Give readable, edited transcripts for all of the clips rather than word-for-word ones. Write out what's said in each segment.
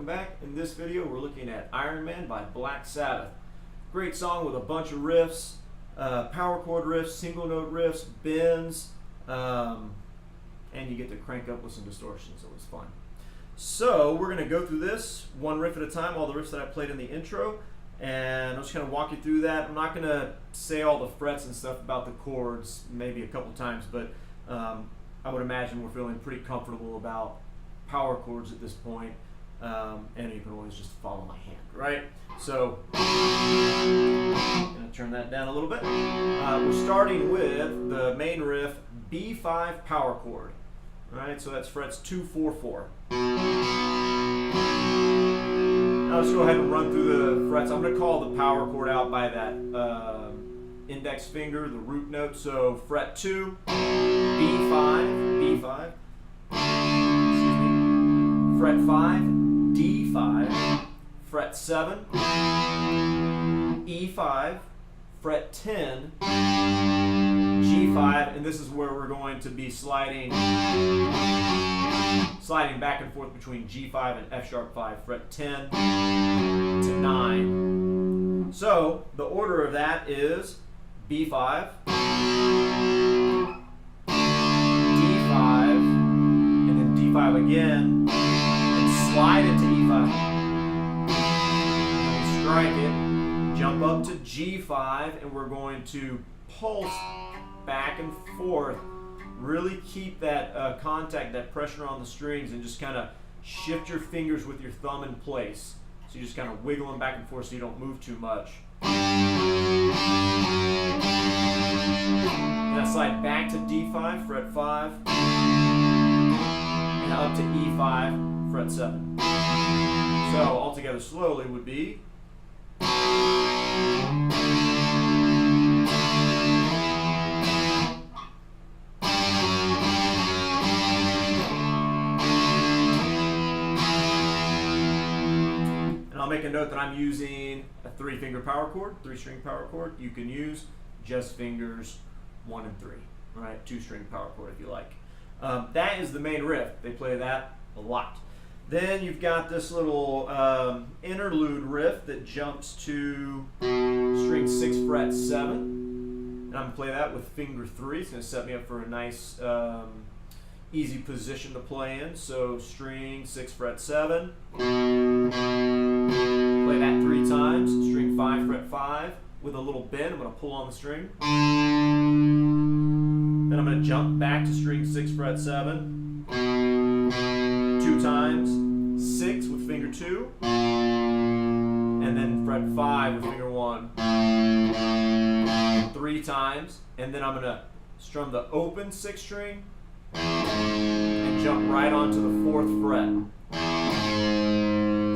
back. In this video we're looking at Iron Man by Black Sabbath. Great song with a bunch of riffs, power chord riffs, single note riffs, bends, and you get to crank up with some distortion, so it's fun. So we're going to go through this one riff at a time, all the riffs that I played in the intro, and I'm just going to walk you through that. I'm not going to say all the frets and stuff about the chords, maybe a couple times, but I would imagine we're feeling pretty comfortable about power chords at this point, and you can always just follow my hand, right? So I'm going to turn that down a little bit. We're starting with the main riff, B5 power chord. All right, so that's frets 2, 4, 4. Now let's go ahead and run through the frets. I'm going to call the power chord out by that index finger, the root note. So fret 2, B5, B5. Excuse me. Fret 5, D5. Fret 7, E5. Fret 10, G5, and this is where we're going to be sliding back and forth between G5 and F sharp 5, fret 10 to 9. So the order of that is B5, D5, and then D5 again, and slide into E5. Strike it. Jump up to G5, and we're going to pulse back and forth. Really keep that contact, that pressure on the strings, and just kind of shift your fingers with your thumb in place. So you just kind of wiggle them back and forth so you don't move too much. Then I slide back to D5, fret 5, and up to E5, fret 7. So altogether slowly would be. And I'll make a note that I'm using a 3-finger power chord, 3-string power chord. You can use just fingers 1 and 3, right? 2-string power chord if you like. That is the main riff. They play that a lot. Then you've got this little interlude riff that jumps to string 6 fret 7. And I'm going to play that with finger 3. It's going to set me up for a nice easy position to play in. So string 6 fret 7. Play that 3 times. String 5 fret 5 with a little bend. I'm going to pull on the string. Then I'm going to jump back to string 6 fret 7. 2 times, 6 with finger 2, and then fret 5 with finger 1, 3 times, and then I'm going to strum the open 6th string and jump right onto the 4th fret.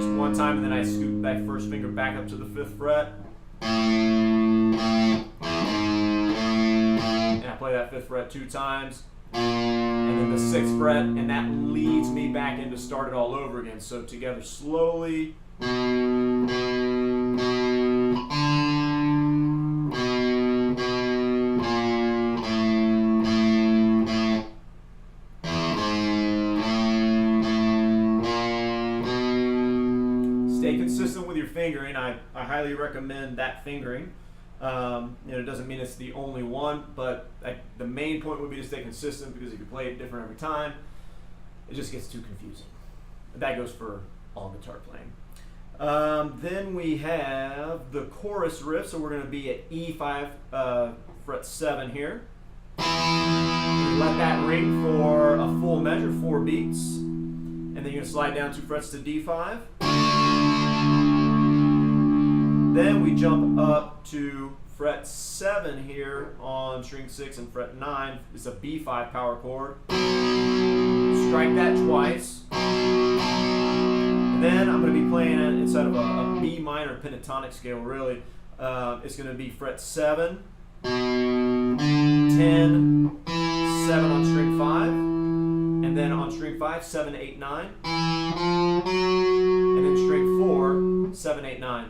Just 1 time, and then I scoot that first finger back up to the 5th fret, and I play that 5th fret 2 times. And then the 6th fret, and that leads me back in to start it all over again. So together slowly. Stay consistent with your fingering. I highly recommend that fingering. It doesn't mean it's the only one, but the main point would be to stay consistent, because if you play it different every time, it just gets too confusing. That goes for all guitar playing. Then we have the chorus riff, so we're going to be at E5 fret 7 here. Let that ring for a full measure, 4 beats, and then you're going to slide down 2 frets to D5. Then we jump up to fret 7 here on string 6 and fret 9. It's a B5 power chord. Strike that twice. And then I'm going to be playing it inside of a B minor pentatonic scale, really. It's going to be fret 7, 10, 7 on string 5, and then on string 5, 7, 8, 9, and then string 4, 7, 8, 9.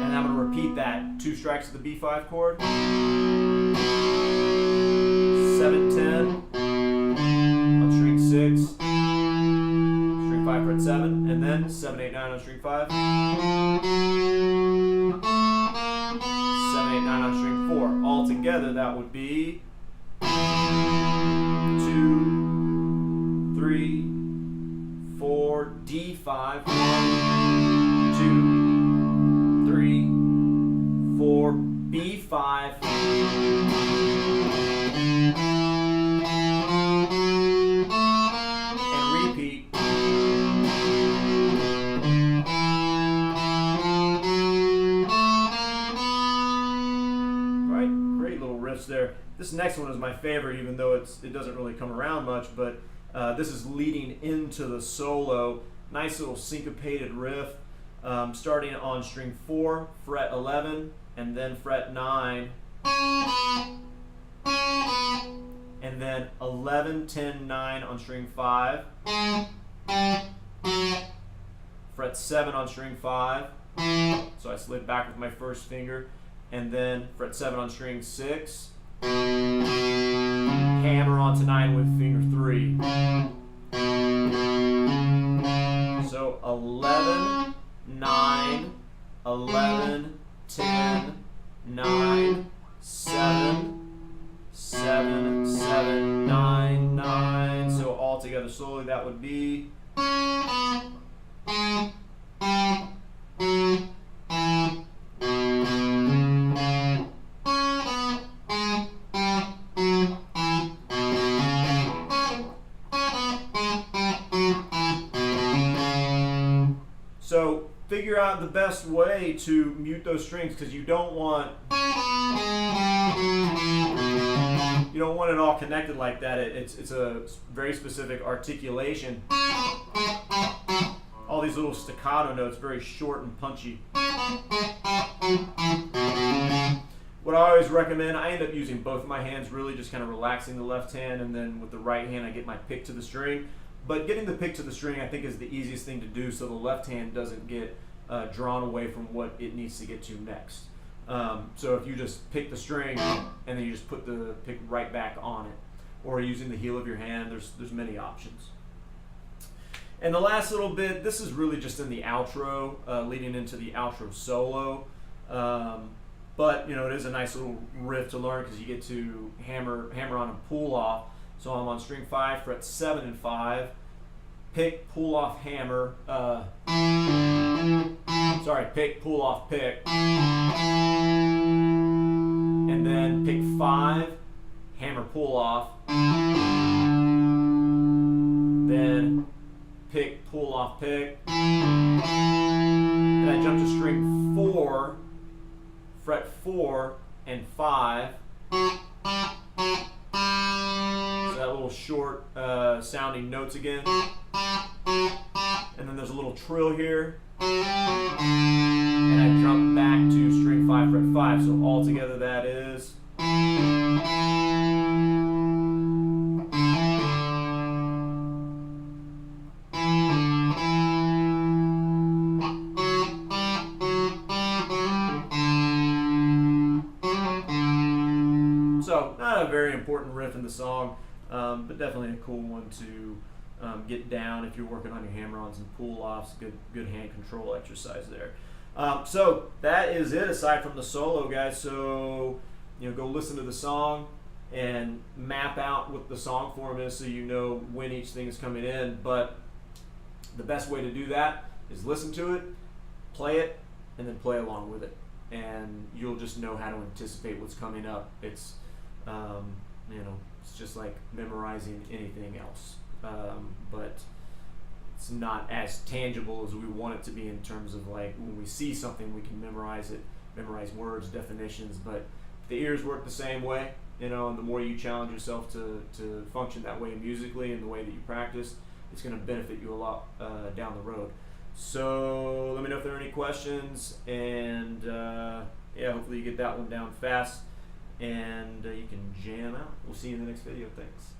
And I'm going to repeat that. 2 strikes of the B5 chord. 7, 10 on string 6, string 5 fret 7. then 7, 8, 9 on string 5, 7, 8, 9 on string 4. All together that would be 2, 3, 4, D5, 1, 2, 3, 4, B5, and repeat. Right, great little riffs there. This next one is my favorite, even though it doesn't really come around much, but this is leading into the solo. Nice little syncopated riff, starting on string 4, fret 11, and then fret 9, and then 11, 10, 9 on string 5, fret 7 on string 5, so I slid back with my first finger, and then fret 7 on string 6, hammer onto 9 with finger 3. So 11, 9, 11, 10, 9, 7, 7, 7, 9, 9. So all together slowly that would be. So figure out the best way to mute those strings, because you don't want it all connected like that. It's a very specific articulation. All these little staccato notes, very short and punchy. What I always recommend, I end up using both of my hands, really just kind of relaxing the left hand, and then with the right hand I get my pick to the string. But getting the pick to the string, I think, is the easiest thing to do, so the left hand doesn't get drawn away from what it needs to get to next. So if you just pick the string and then you just put the pick right back on it, or using the heel of your hand, there's many options. And the last little bit, this is really just in the outro, leading into the outro solo. But it is a nice little riff to learn, because you get to hammer on and pull off. So I'm on string 5, fret 7 and 5, pick, pull off, hammer, pick, pull off, pick, and then pick 5, hammer, pull off, then pick, pull off, pick, then I jump to string 4, fret 4 and 5, that little short sounding notes again, and then there's a little trill here, and I jump back to string 5, fret 5, so all together that is. So not a very important riff in the song, but definitely a cool one to get down if you're working on your hammer-ons and pull-offs. Good hand control exercise there. So that is it, aside from the solo, guys. So go listen to the song and map out what the song form is, so you know when each thing is coming in. But the best way to do that is listen to it, play it, and then play along with it, and you'll just know how to anticipate what's coming up. It's it's just like memorizing anything else, but it's not as tangible as we want it to be, in terms of like when we see something we can memorize it, memorize words, definitions, but the ears work the same way, and the more you challenge yourself to function that way musically, and the way that you practice, it's going to benefit you a lot down the road. So let me know if there are any questions, and hopefully you get that one down fast, and you can jam out. We'll see you in the next video. Thanks.